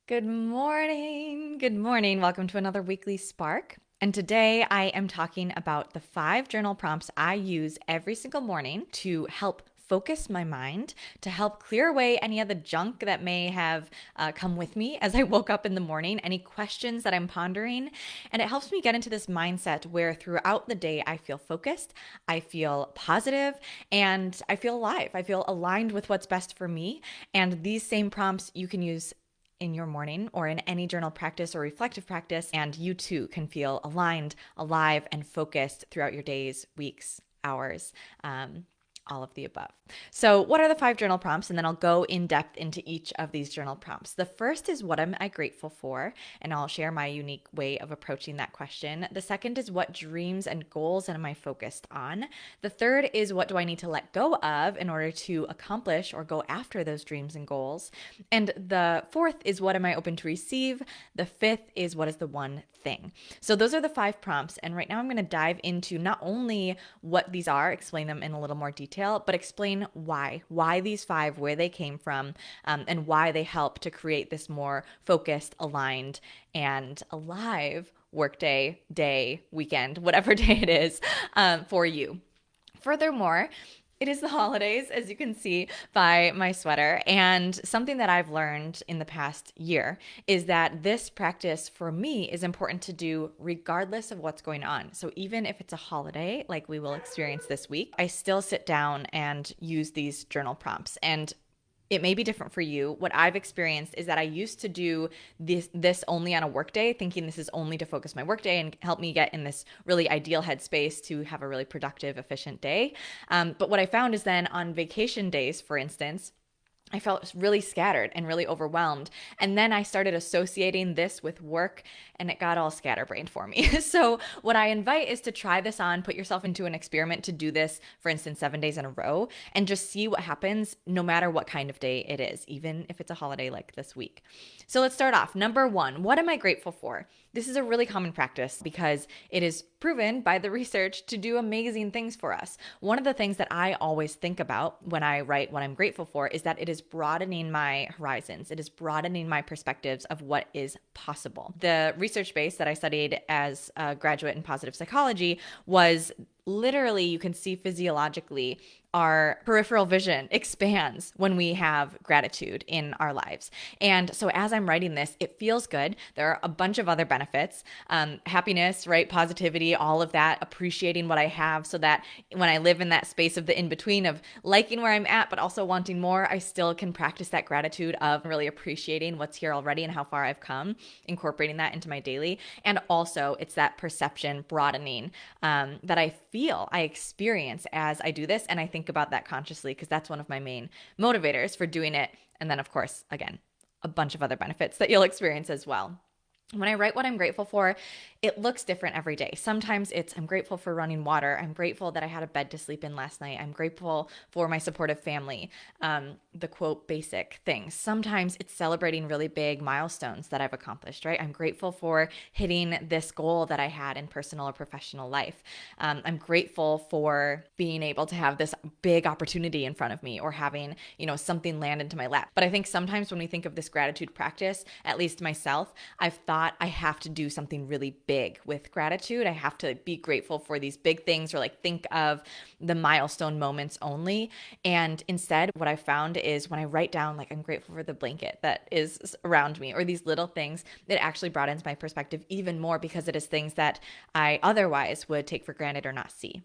Good morning. Good morning. Welcome to another weekly spark. And today I am talking about the 5 journal prompts I use every single morning to help focus my mind, to help clear away any of the junk that may have come with me as I woke up in the morning, any questions that I'm pondering. And it helps me get into this mindset where throughout the day I feel focused, I feel positive, and I feel alive. I feel aligned with what's best for me. And these same prompts you can use in your morning or in any journal practice or reflective practice, and you too can feel aligned, alive, and focused throughout your days, weeks, hours, all of the above. So, what are the 5 journal prompts? And then I'll go in depth into each of these journal prompts. The first is, what am I grateful for? And I'll share my unique way of approaching that question. The second is, what dreams and goals am I focused on? The third is, what do I need to let go of in order to accomplish or go after those dreams and goals? And the fourth is, what am I open to receive? The fifth is, what is the one thing? So those are the 5 prompts. And right now I'm going to dive into not only what these are, explain them in a little more detail, but explain why these 5, where they came from, and why they help to create this more focused, aligned, and alive workday, day, weekend, whatever day it is for you. Furthermore, it is the holidays, as you can see by my sweater. And something that I've learned in the past year is that this practice for me is important to do regardless of what's going on. So even if it's a holiday, like we will experience this week, I still sit down and use these journal prompts. And it may be different for you. What I've experienced is that I used to do this only on a work day, thinking this is only to focus my work day and help me get in this really ideal headspace to have a really productive, efficient day. But what I found is then on vacation days, for instance, I felt really scattered and really overwhelmed. And then I started associating this with work, and it got all scatterbrained for me. So, what I invite is to try this on, put yourself into an experiment to do this, for instance, 7 days in a row, and just see what happens no matter what kind of day it is, even if it's a holiday like this week. So, let's start off. Number 1, what am I grateful for? This is a really common practice because it is proven by the research to do amazing things for us. One of the things that I always think about when I write what I'm grateful for is that it is broadening my horizons. It is broadening my perspectives of what is possible. The research base that I studied as a graduate in positive psychology was literally, you can see physiologically, our peripheral vision expands when we have gratitude in our lives. And so as I'm writing this, it feels good. There are a bunch of other benefits, happiness, right? Positivity, all of that, appreciating what I have so that when I live in that space of the in-between of liking where I'm at, but also wanting more, I still can practice that gratitude of really appreciating what's here already and how far I've come, incorporating that into my daily. And also it's that perception broadening that I experience as I do this. And I think about that consciously because that's one of my main motivators for doing it. And then, of course, again, a bunch of other benefits that you'll experience as well. When I write what I'm grateful for, it looks different every day. Sometimes it's, I'm grateful for running water. I'm grateful that I had a bed to sleep in last night. I'm grateful for my supportive family, the quote, basic things. Sometimes it's celebrating really big milestones that I've accomplished, right? I'm grateful for hitting this goal that I had in personal or professional life. I'm grateful for being able to have this big opportunity in front of me or having, something land into my lap. But I think sometimes when we think of this gratitude practice, at least myself, I've thought I have to do something really big with gratitude. I have to be grateful for these big things or like think of the milestone moments only. And instead, what I found is when I write down, like, I'm grateful for the blanket that is around me or these little things, it actually broadens my perspective even more because it is things that I otherwise would take for granted or not see.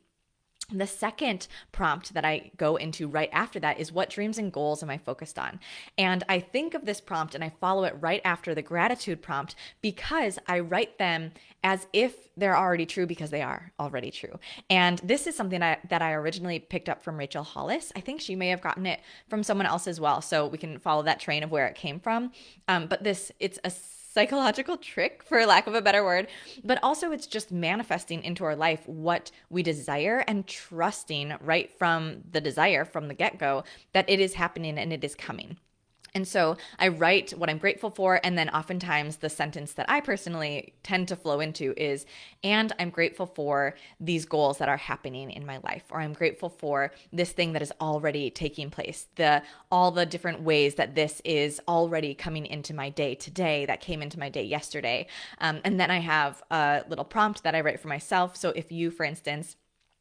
The second prompt that I go into right after that is, what dreams and goals am I focused on? And I think of this prompt and I follow it right after the gratitude prompt because I write them as if they're already true because they are already true. And this is something that I originally picked up from Rachel Hollis. I think she may have gotten it from someone else as well. So we can follow that train of where it came from. But it's a psychological trick, for lack of a better word, but also it's just manifesting into our life what we desire and trusting right from the desire from the get-go that it is happening and it is coming. And so I write what I'm grateful for. And then oftentimes the sentence that I personally tend to flow into is, and I'm grateful for these goals that are happening in my life, or I'm grateful for this thing that is already taking place, all the different ways that this is already coming into my day today, that came into my day yesterday. And then I have a little prompt that I write for myself. So if you, for instance,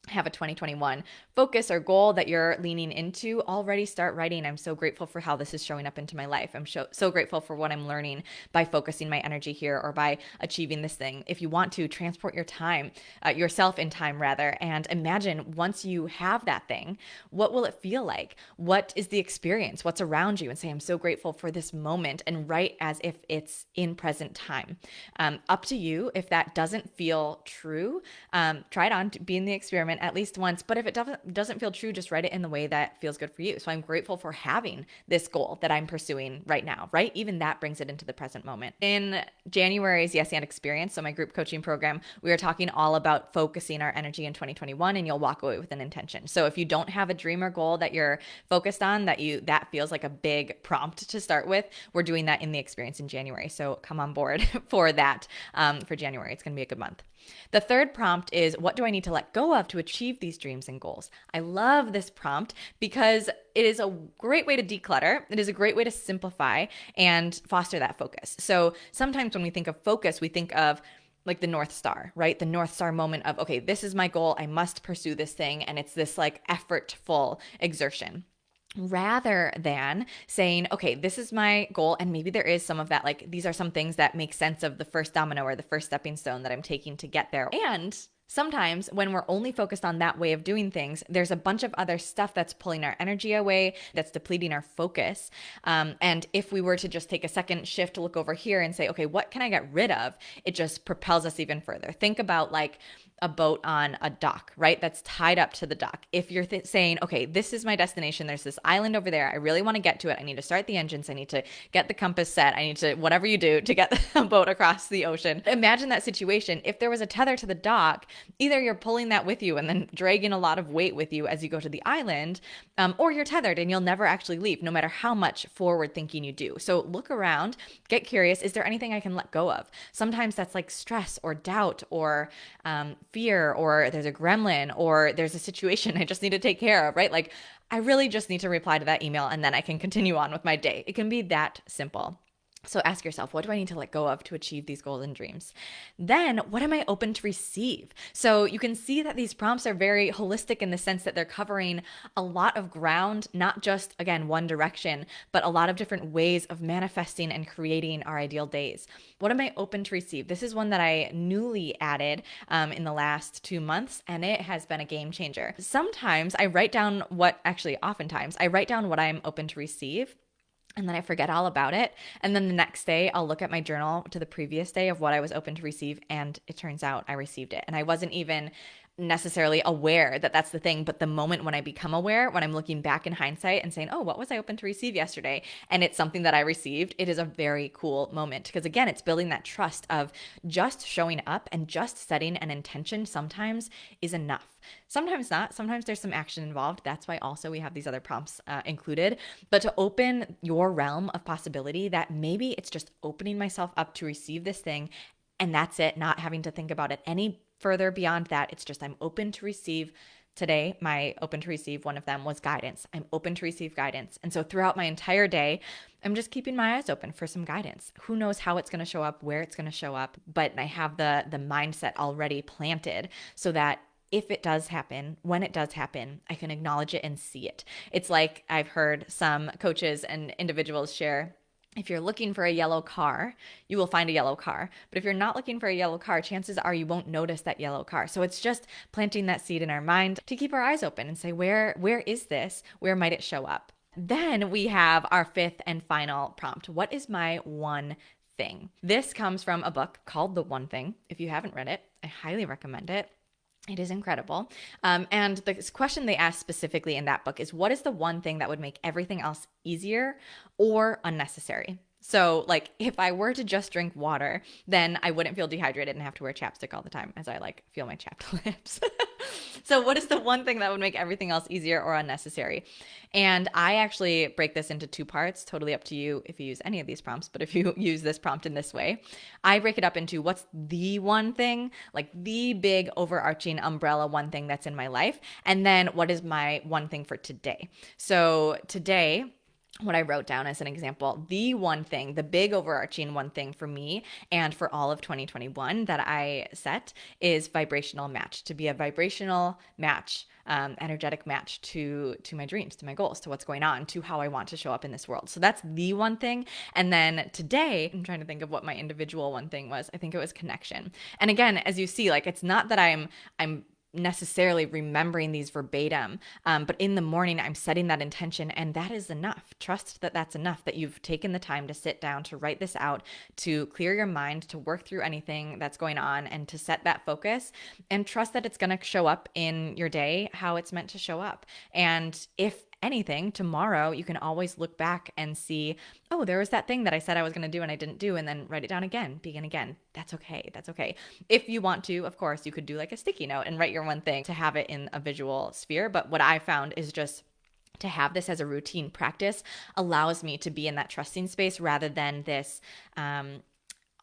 have a 2021 focus or goal that you're leaning into, already start writing. I'm so grateful for how this is showing up into my life. I'm so grateful for what I'm learning by focusing my energy here or by achieving this thing. If you want to transport yourself in time rather, and imagine once you have that thing, what will it feel like? What is the experience? What's around you? And say, I'm so grateful for this moment, and write as if it's in present time. Up to you. If that doesn't feel true, try it on, be in the experiment at least once. But if it doesn't feel true, just write it in the way that feels good for you. So I'm grateful for having this goal that I'm pursuing right now, right? Even that brings it into the present moment. In January's Yes and Experience, so my group coaching program, we are talking all about focusing our energy in 2021, and you'll walk away with an intention. So if you don't have a dream or goal that you're focused on, that feels like a big prompt to start with, we're doing that in the experience in January. So come on board for that for January. It's going to be a good month. The third prompt is, what do I need to let go of to achieve these dreams and goals? I love this prompt because it is a great way to declutter. It is a great way to simplify and foster that focus. So sometimes when we think of focus, we think of like the North Star, right? The North Star moment of, okay, this is my goal. I must pursue this thing. And it's this like effortful exertion, rather than saying, okay, this is my goal. And maybe there is some of that, like these are some things that make sense of the first domino or the first stepping stone that I'm taking to get there. And sometimes when we're only focused on that way of doing things, there's a bunch of other stuff that's pulling our energy away, that's depleting our focus. And if we were to just take a second shift to look over here and say, okay, what can I get rid of? It just propels us even further. Think about like a boat on a dock, right? That's tied up to the dock. If you're saying, okay, this is my destination, there's this island over there, I really want to get to it, I need to start the engines, I need to get the compass set, I need to, whatever you do to get the boat across the ocean. Imagine that situation. If there was a tether to the dock, either you're pulling that with you and then dragging a lot of weight with you as you go to the island, or you're tethered and you'll never actually leave, no matter how much forward thinking you do. So look around, get curious. Is there anything I can let go of? Sometimes that's like stress or doubt or fear, or there's a gremlin, or there's a situation I just need to take care of, right? Like I really just need to reply to that email and then I can continue on with my day. It can be that simple. So ask yourself, what do I need to let go of to achieve these goals and dreams? Then what am I open to receive? So you can see that these prompts are very holistic in the sense that they're covering a lot of ground, not just, again, one direction, but a lot of different ways of manifesting and creating our ideal days. What am I open to receive? This is one that I newly added in the last 2 months, and it has been a game changer. Oftentimes, I write down what I'm open to receive, and then I forget all about it. And then the next day, I'll look at my journal to the previous day of what I was open to receive. And it turns out I received it. And I wasn't even necessarily aware that that's the thing. But the moment when I become aware, when I'm looking back in hindsight and saying, oh, what was I open to receive yesterday? And it's something that I received. It is a very cool moment because, again, it's building that trust of just showing up, and just setting an intention sometimes is enough. Sometimes not. Sometimes there's some action involved. That's why also we have these other prompts included. But to open your realm of possibility, that maybe it's just opening myself up to receive this thing, and that's it, not having to think about it any further beyond that. It's just I'm open to receive. Today, my open to receive, one of them was guidance. I'm open to receive guidance. And so throughout my entire day, I'm just keeping my eyes open for some guidance. Who knows how it's going to show up, where it's going to show up, but I have the mindset already planted so that if it does happen, when it does happen, I can acknowledge it and see it. It's like I've heard some coaches and individuals share, if you're looking for a yellow car, you will find a yellow car. But if you're not looking for a yellow car, chances are you won't notice that yellow car. So it's just planting that seed in our mind to keep our eyes open and say, where is this? Where might it show up? Then we have our fifth and final prompt. What is my one thing? This comes from a book called The One Thing. If you haven't read it, I highly recommend it. It is incredible. And the question they asked specifically in that book is, what is the one thing that would make everything else easier or unnecessary? So like if I were to just drink water, then I wouldn't feel dehydrated and have to wear chapstick all the time as I like feel my chapped lips. So what is the one thing that would make everything else easier or unnecessary? And I actually break this into two parts, totally up to you if you use any of these prompts, but if you use this prompt in this way, I break it up into what's the one thing, like the big overarching umbrella one thing that's in my life, and then what is my one thing for today. So today, what I wrote down as an example, the one thing, the big overarching one thing for me and for all of 2021 that I set is vibrational match, to be a vibrational match, energetic match to my dreams, to my goals, to what's going on, to how I want to show up in this world. So that's the one thing. And then today, I'm trying to think of what my individual one thing was. I think it was connection. And again, as you see, like it's not that I'm necessarily remembering these verbatim, but in the morning I'm setting that intention, and that is enough. Trust that that's enough, that you've taken the time to sit down, to write this out, to clear your mind, to work through anything that's going on, and to set that focus, and trust that it's going to show up in your day how it's meant to show up. And if anything, tomorrow you can always look back and see, oh, there was that thing that I said I was going to do and I didn't do, and then write it down again, begin again. That's okay. That's okay. If you want to, of course, you could do like a sticky note and write your one thing to have it in a visual sphere. But what I found is just to have this as a routine practice allows me to be in that trusting space rather than this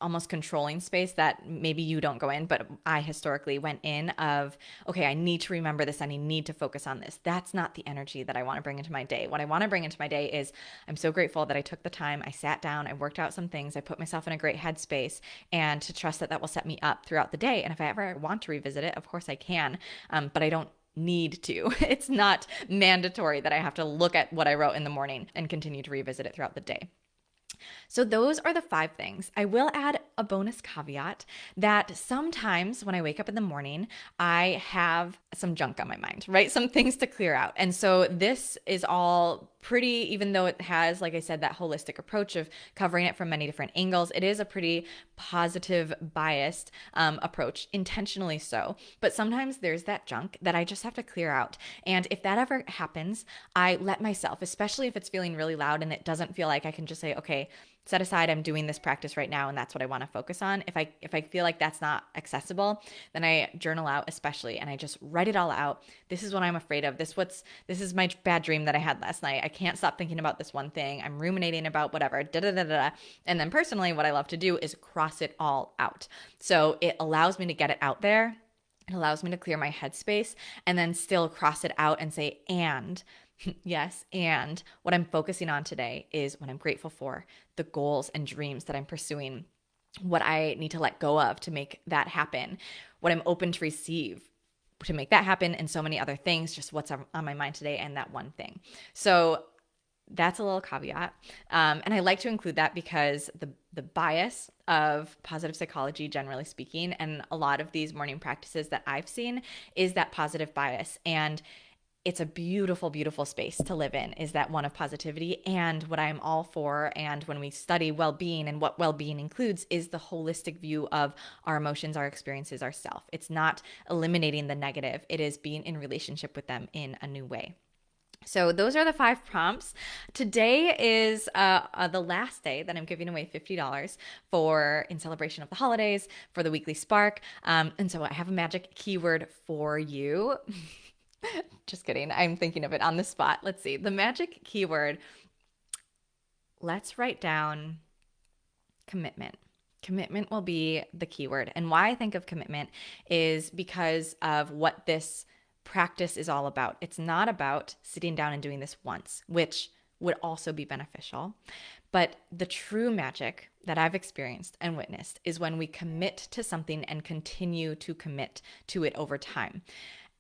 almost controlling space that maybe you don't go in, but I historically went in of, okay, I need to remember this. I need to focus on this. That's not the energy that I want to bring into my day. What I want to bring into my day is I'm so grateful that I took the time, I sat down, I worked out some things, I put myself in a great headspace, and to trust that that will set me up throughout the day. And if I ever want to revisit it, of course I can, but I don't need to. It's not mandatory that I have to look at what I wrote in the morning and continue to revisit it throughout the day. So those are the 5 things. I will add a bonus caveat that sometimes when I wake up in the morning, I have some junk on my mind, right? Some things to clear out. And so this is all pretty, even though it has, like I said, that holistic approach of covering it from many different angles, it is a pretty positive, biased approach, intentionally so. But sometimes there's that junk that I just have to clear out. And if that ever happens, I let myself, especially if it's feeling really loud and it doesn't feel like I can just say, okay, set aside, I'm doing this practice right now and that's what I want to focus on. If I feel like that's not accessible, then I journal out, especially, and I just write it all out. This is what I'm afraid of. This is my bad dream that I had last night. I can't stop thinking about this one thing. I'm ruminating about whatever. Da da da da. And then personally, what I love to do is cross it all out. So it allows me to get it out there. It allows me to clear my headspace and then still cross it out and say, and yes, and what I'm focusing on today is what I'm grateful for, the goals and dreams that I'm pursuing, what I need to let go of to make that happen, what I'm open to receive to make that happen, and so many other things, just what's on my mind today and that one thing. So that's a little caveat. And I like to include that because the bias of positive psychology, generally speaking, and a lot of these morning practices that I've seen is that positive bias. And it's a beautiful, beautiful space to live in, is that one of positivity. And what I'm all for, and when we study well-being and what well-being includes, is the holistic view of our emotions, our experiences, ourself. It's not eliminating the negative. It is being in relationship with them in a new way. So those are the 5 prompts. Today is the last day that I'm giving away $50 for in celebration of the holidays for the weekly spark. And so I have a magic keyword for you. Just kidding. I'm thinking of it on the spot. Let's see. The magic keyword. Let's write down commitment. Commitment will be the keyword. And why I think of commitment is because of what this practice is all about. It's not about sitting down and doing this once, which would also be beneficial. But the true magic that I've experienced and witnessed is when we commit to something and continue to commit to it over time.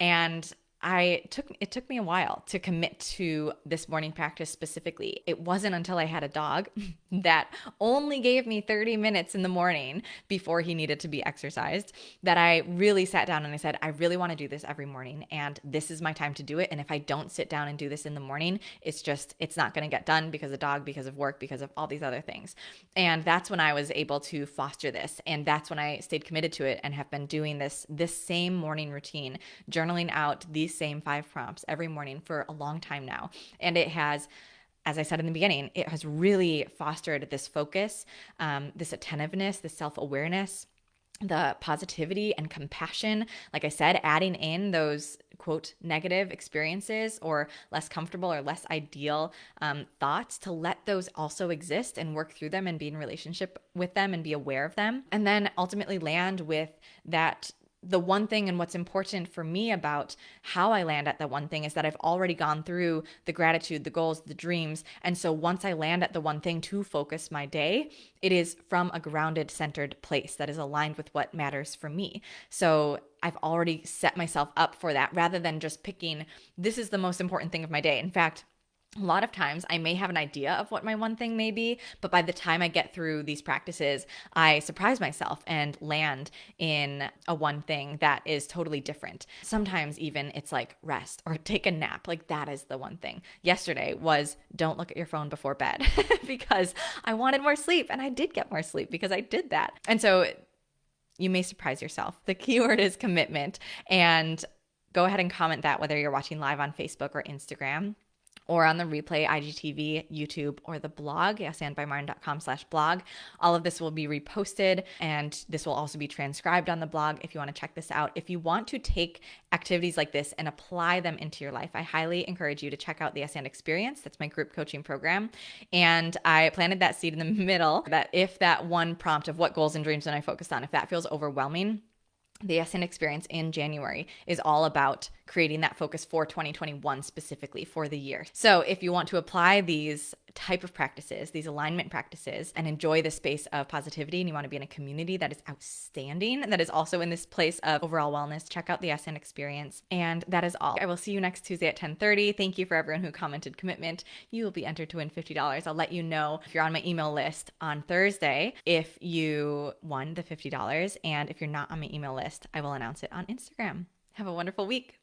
And it took me a while to commit to this morning practice specifically. It wasn't until I had a dog that only gave me 30 minutes in the morning before he needed to be exercised that I really sat down and I said, I really want to do this every morning, and this is my time to do it. And if I don't sit down and do this in the morning, it's not going to get done because of dog, because of work, because of all these other things. And that's when I was able to foster this. And that's when I stayed committed to it and have been doing this same morning routine, journaling out these same 5 prompts every morning for a long time now. And it has, as I said in the beginning, it has really fostered this focus, this attentiveness, this self-awareness, the positivity and compassion. Like I said, adding in those quote negative experiences or less comfortable or less ideal thoughts, to let those also exist and work through them and be in relationship with them and be aware of them. And then ultimately land with that. The one thing, and what's important for me about how I land at the one thing, is that I've already gone through the gratitude, the goals, the dreams. And so once I land at the one thing to focus my day, it is from a grounded, centered place that is aligned with what matters for me. So I've already set myself up for that, rather than just picking, this is the most important thing of my day. In fact, a lot of times I may have an idea of what my one thing may be, but by the time I get through these practices, I surprise myself and land in a one thing that is totally different. Sometimes even it's like rest or take a nap. Like that is the one thing. Yesterday was don't look at your phone before bed because I wanted more sleep, and I did get more sleep because I did that. And so you may surprise yourself. The keyword is commitment, and go ahead and comment that whether you're watching live on Facebook or Instagram, or on the replay, IGTV, YouTube, or the blog, yesandbymartin.com/blog. All of this will be reposted, and this will also be transcribed on the blog if you want to check this out. If you want to take activities like this and apply them into your life, I highly encourage you to check out the Yes and Experience. That's my group coaching program. And I planted that seed in the middle that if that one prompt of what goals and dreams am I focused on, if that feels overwhelming, the Yes and Experience in January is all about creating that focus for 2021, specifically for the year. So if you want to apply these type of practices, these alignment practices, and enjoy the space of positivity, and you want to be in a community that is outstanding, that is also in this place of overall wellness, check out the Yes and Experience. And that is all. I will see you next Tuesday at 10:30. Thank you for everyone who commented commitment. You will be entered to win $50. I'll let you know if you're on my email list on Thursday if you won the $50. And if you're not on my email list, I will announce it on Instagram. Have a wonderful week.